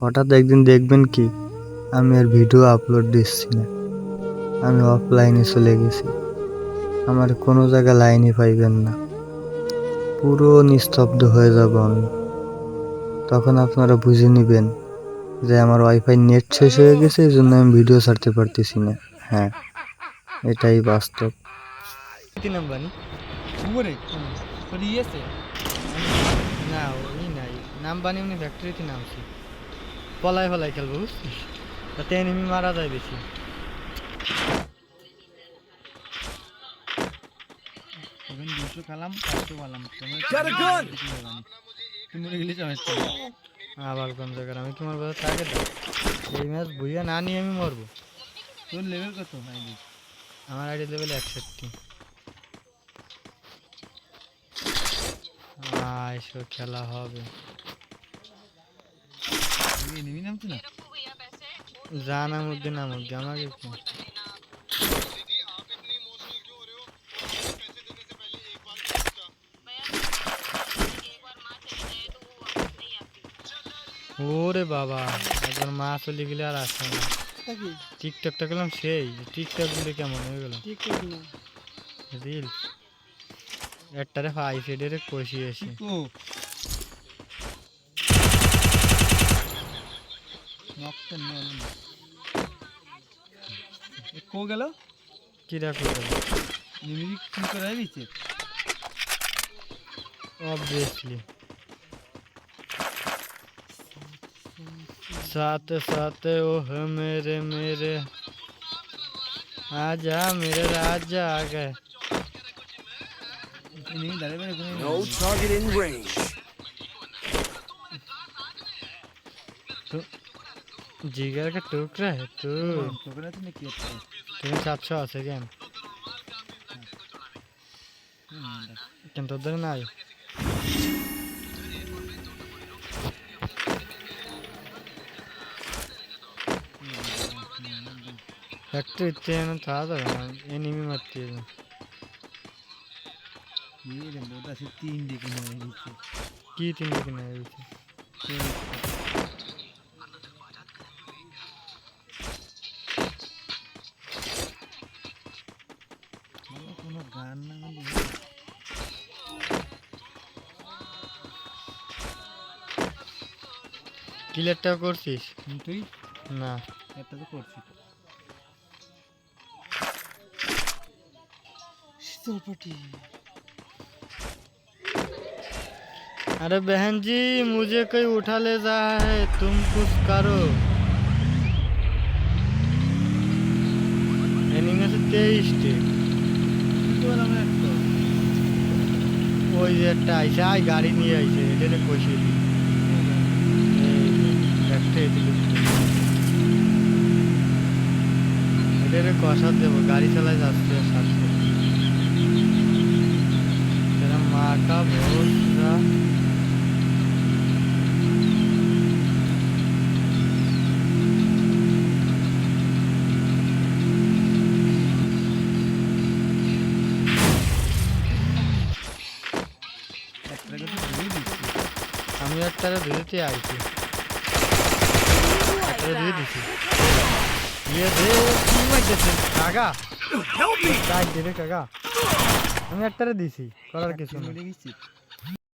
হঠাৎ একদিন দেখবেন কি আমি আর ভিডিও আপলোড দিচ্ছি না, আমি অফলাইনে চলে গেছি। আমার কোনো জায়গা লাইনই পাইবেন না, পুরো নিস্তব্ধ হয়ে যাব আমি। তখন আপনারা বুঝে নেবেন যে আমার ওয়াইফাই নেট শেষ হয়ে গেছে, এই জন্য আমি ভিডিও ছাড়তে পারতেছি না। হ্যাঁ, এটাই বাস্তব। না ওই নাই নাম বানি উনি ফ্যাক্টরিতে নামছি পলাই ফলাই খেলবো বুঝছিস, তাতে এনিমি মারা যায় বেশি। আবার কোন জায়গার আমি কি মারবো তাকে দাও। এই ম্যাচ বুঝিয়া না নিয়ে আমি মরবো। তোর লেভেল কত? আমার আইডি লেভেল 61। এসব খেলা হবে। যা নামুক দিয়ে নামুক দিয়ে আমাকে কি? ওরে বাবা, একবার মা চলে গেলে আর আসে না। টিকটকটা গেলাম সেই টিকটক গুলো কেমন হয়ে গেল? Reels একটারে phi ফেডের কষিয়েছি। কো গেল কি রাখো গেল নিমিক কি করে দিচ্ছে অবভিয়াসলি। साथ साथ ओ है मेरे मेरे आजा मेरे राजा आ गए। No target in range. जिगर का टुकड़ा है तू। तुम्हें 700 আছে কেন? কেন তোদের নাই? फैक्ट्री इतने ना था तो एनिमी मरती है। ये जब बोलता है 3 दिखने वाली थी की 3 दिखने वाली थी। मतलब कोनो गान ना কিলেরটা করছিস তুই? না এটা তো করছিস। अरे बहन जी मुझे कोई उठा ले रहा है, तुम कुछ करो। एनिमे से 23 ওই যে একটা আইসা গাড়ি নিয়ে আইছে এটা কষিয়ে দিই এটা কষা দেবো গাড়ি চালায় যাচ্ছে সাথে माँ का भरोसा। আমি একটা ধুতে আইছি, একটা ধুয়ে দিছি। ये दे কি মাইতেছে কাকা, কাজ দে রে কাকা। আমি একটা দিছি করার কিছু না।